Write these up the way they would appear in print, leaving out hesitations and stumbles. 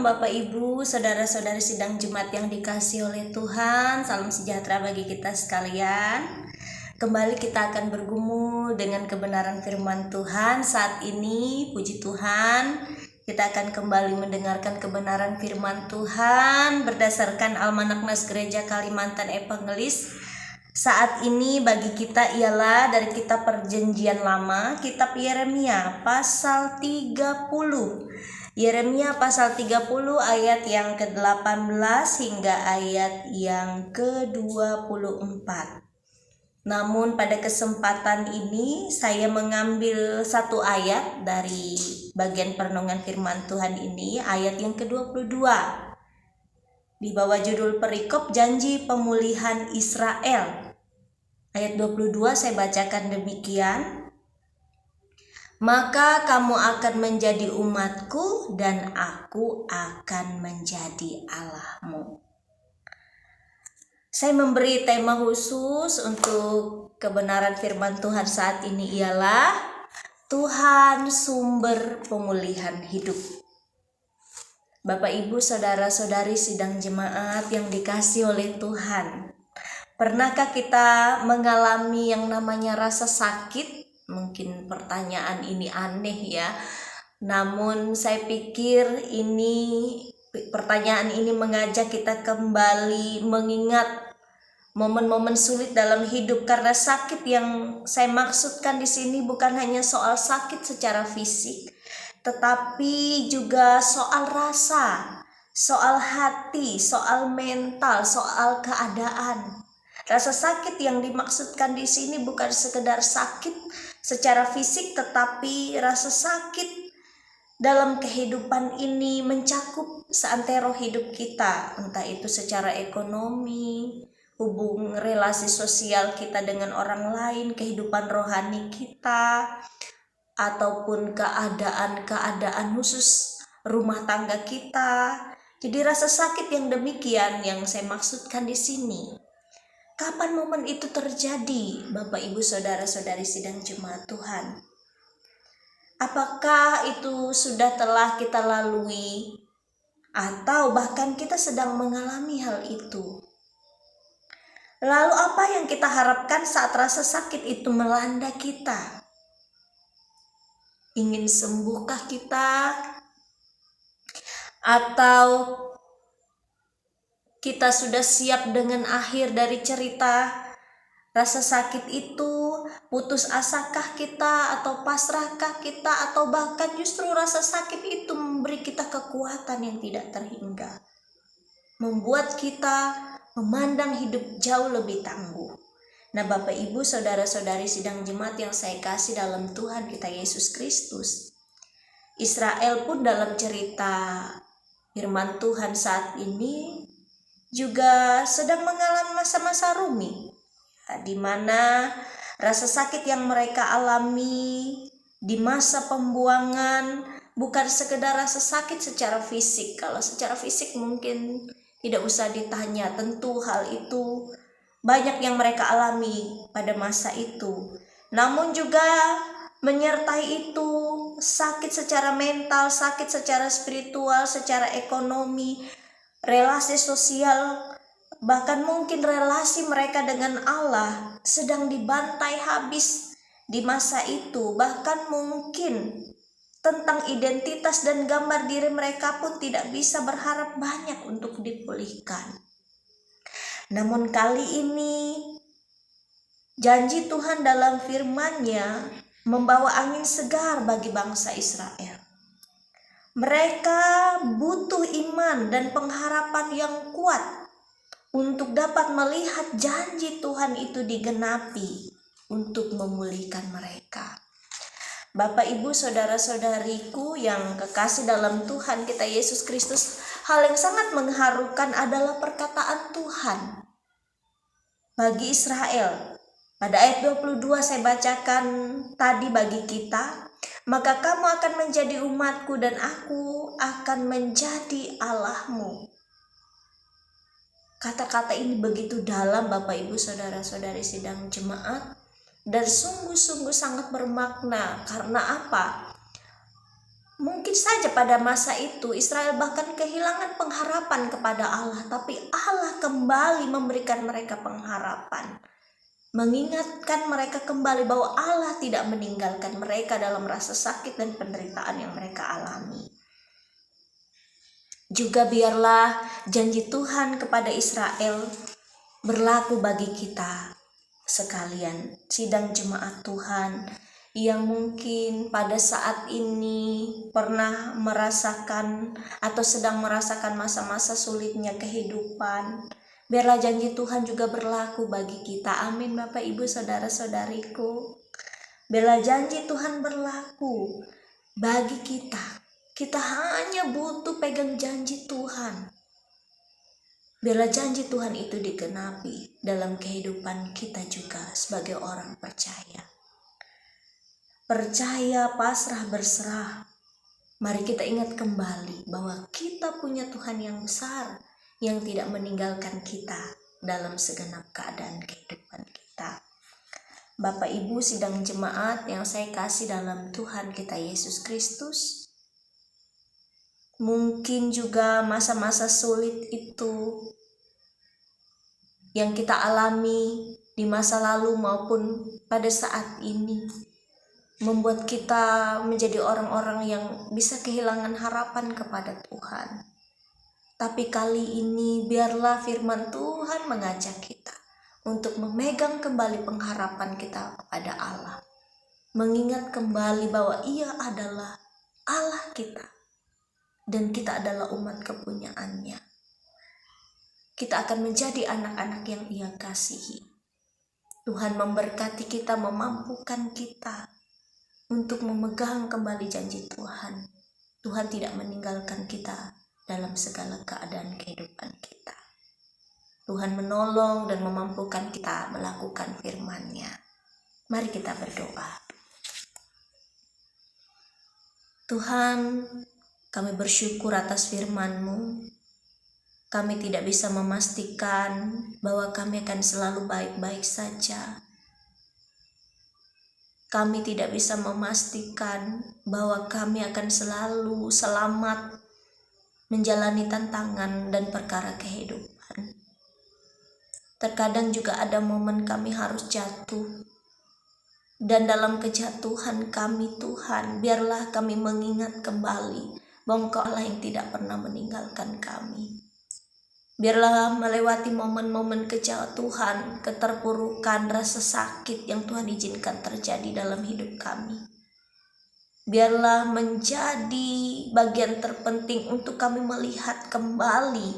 Bapak Ibu, saudara-saudari sidang Jumat yang dikasihi oleh Tuhan. Salam sejahtera bagi kita sekalian. Kembali kita akan bergumul dengan kebenaran firman Tuhan. Saat ini, puji Tuhan, kita akan kembali mendengarkan kebenaran firman Tuhan berdasarkan Almanak Nas Gereja Kalimantan Evangelis. Saat ini bagi kita ialah dari kitab Perjanjian Lama, kitab Yeremia pasal 30. Yeremia pasal 30 ayat yang ke-18 hingga ayat yang ke-24. Namun pada kesempatan ini saya mengambil satu ayat dari bagian perenungan firman Tuhan ini, ayat yang ke-22. Di bawah judul perikop janji pemulihan Israel. Ayat 22 saya bacakan demikian. Maka kamu akan menjadi umatku dan aku akan menjadi Allahmu. Saya memberi tema khusus untuk kebenaran firman Tuhan saat ini ialah Tuhan sumber pemulihan hidup. Bapak Ibu saudara-saudari sidang jemaat yang dikasihi oleh Tuhan. Pernahkah kita mengalami yang namanya rasa sakit? Mungkin pertanyaan ini aneh ya. Namun saya pikir pertanyaan ini mengajak kita kembali mengingat momen-momen sulit dalam hidup, karena sakit yang saya maksudkan di sini bukan hanya soal sakit secara fisik, tetapi juga soal rasa, soal hati, soal mental, soal keadaan. Rasa sakit yang dimaksudkan di sini bukan sekedar sakit secara fisik, tetapi rasa sakit dalam kehidupan ini mencakup seantero hidup kita, entah itu secara ekonomi, relasi sosial kita dengan orang lain, kehidupan rohani kita, ataupun keadaan khusus rumah tangga kita. Jadi rasa sakit yang demikian yang saya maksudkan di sini. Kapan momen itu terjadi, Bapak Ibu saudara-saudari sidang jemaat Tuhan? Apakah itu sudah telah kita lalui atau bahkan kita sedang mengalami hal itu? Lalu apa yang kita harapkan saat rasa sakit itu melanda kita? Ingin sembuhkah kita? Atau kita sudah siap dengan akhir dari cerita rasa sakit itu? Putus asakah kita atau pasrahkah kita, atau bahkan justru rasa sakit itu memberi kita kekuatan yang tidak terhingga, membuat kita memandang hidup jauh lebih tangguh. Nah Bapak Ibu saudara-saudari sidang jemaat yang saya kasih dalam Tuhan kita Yesus Kristus, Israel pun dalam cerita firman Tuhan saat ini juga sedang mengalami masa-masa rumit, di mana rasa sakit yang mereka alami di masa pembuangan bukan sekedar rasa sakit secara fisik. Kalau secara fisik mungkin tidak usah ditanya, tentu hal itu banyak yang mereka alami pada masa itu. Namun juga menyertai itu sakit secara mental, sakit secara spiritual, secara ekonomi, relasi sosial, bahkan mungkin relasi mereka dengan Allah sedang dibantai habis di masa itu. Bahkan mungkin tentang identitas dan gambar diri mereka pun tidak bisa berharap banyak untuk dipulihkan. Namun kali ini janji Tuhan dalam firman-Nya membawa angin segar bagi bangsa Israel. Mereka butuh iman dan pengharapan yang kuat untuk dapat melihat janji Tuhan itu digenapi untuk memulihkan mereka. Bapak Ibu saudara-saudariku yang kekasih dalam Tuhan kita Yesus Kristus, hal yang sangat mengharukan adalah perkataan Tuhan bagi Israel. Pada ayat 22 saya bacakan tadi bagi kita, maka kamu akan menjadi umatku dan aku akan menjadi Allahmu. Kata-kata ini begitu dalam Bapak Ibu saudara-saudari sidang jemaat, dan sungguh-sungguh sangat bermakna. Karena apa? Mungkin saja pada masa itu Israel bahkan kehilangan pengharapan kepada Allah, tapi Allah kembali memberikan mereka pengharapan, mengingatkan mereka kembali bahwa Allah tidak meninggalkan mereka dalam rasa sakit dan penderitaan yang mereka alami. Juga biarlah janji Tuhan kepada Israel berlaku bagi kita sekalian, sidang jemaat Tuhan yang mungkin pada saat ini pernah merasakan atau sedang merasakan masa-masa sulitnya kehidupan. Biarlah janji Tuhan juga berlaku bagi kita. Amin Bapak Ibu Saudara-saudariku. Biarlah janji Tuhan berlaku bagi kita. Kita hanya butuh pegang janji Tuhan. Biarlah janji Tuhan itu digenapi dalam kehidupan kita juga sebagai orang percaya. Percaya, pasrah, berserah. Mari kita ingat kembali bahwa kita punya Tuhan yang besar yang tidak meninggalkan kita dalam segenap keadaan kehidupan kita. Bapak Ibu sidang jemaat yang saya kasih dalam Tuhan kita Yesus Kristus, mungkin juga masa-masa sulit itu yang kita alami di masa lalu maupun pada saat ini membuat kita menjadi orang-orang yang bisa kehilangan harapan kepada Tuhan. Tapi kali ini biarlah firman Tuhan mengajak kita untuk memegang kembali pengharapan kita kepada Allah, mengingat kembali bahwa Ia adalah Allah kita dan kita adalah umat kepunyaannya. Kita akan menjadi anak-anak yang Ia kasihi. Tuhan memberkati kita, memampukan kita untuk memegang kembali janji Tuhan. Tuhan tidak meninggalkan kita dalam segala keadaan kehidupan kita. Tuhan menolong dan memampukan kita melakukan firman-Nya. Mari kita berdoa. Tuhan, kami bersyukur atas firman-Mu. Kami tidak bisa memastikan bahwa kami akan selalu baik-baik saja. Kami tidak bisa memastikan bahwa kami akan selalu selamat menjalani tantangan dan perkara kehidupan. Terkadang juga ada momen kami harus jatuh. Dan dalam kejatuhan kami Tuhan, biarlah kami mengingat kembali bahwa Engkau Allah yang tidak pernah meninggalkan kami. Biarlah melewati momen-momen kejatuhan, keterpurukan, rasa sakit yang Tuhan izinkan terjadi dalam hidup kami. Biarlah menjadi bagian terpenting untuk kami melihat kembali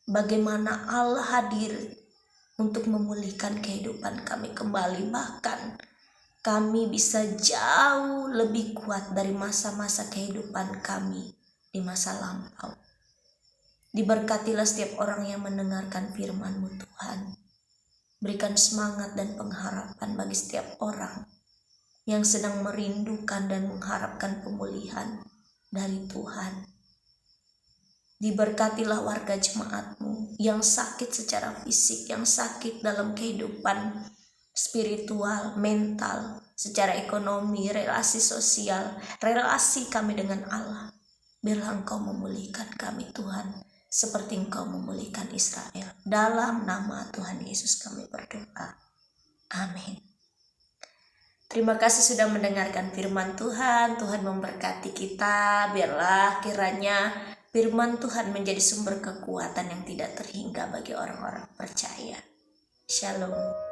bagaimana Allah hadir untuk memulihkan kehidupan kami kembali. Bahkan kami bisa jauh lebih kuat dari masa-masa kehidupan kami di masa lampau. Diberkatilah setiap orang yang mendengarkan firman-Mu Tuhan. Berikan semangat dan pengharapan bagi setiap orang yang sedang merindukan dan mengharapkan pemulihan dari Tuhan. Diberkatilah warga jemaat-Mu yang sakit secara fisik, yang sakit dalam kehidupan spiritual, mental, secara ekonomi, relasi sosial, relasi kami dengan Allah. Biarlah Engkau memulihkan kami Tuhan, seperti Engkau memulihkan Israel. Dalam nama Tuhan Yesus kami berdoa. Amin. Terima kasih sudah mendengarkan firman Tuhan. Tuhan memberkati kita. Biarlah kiranya firman Tuhan menjadi sumber kekuatan yang tidak terhingga bagi orang-orang percaya. Shalom.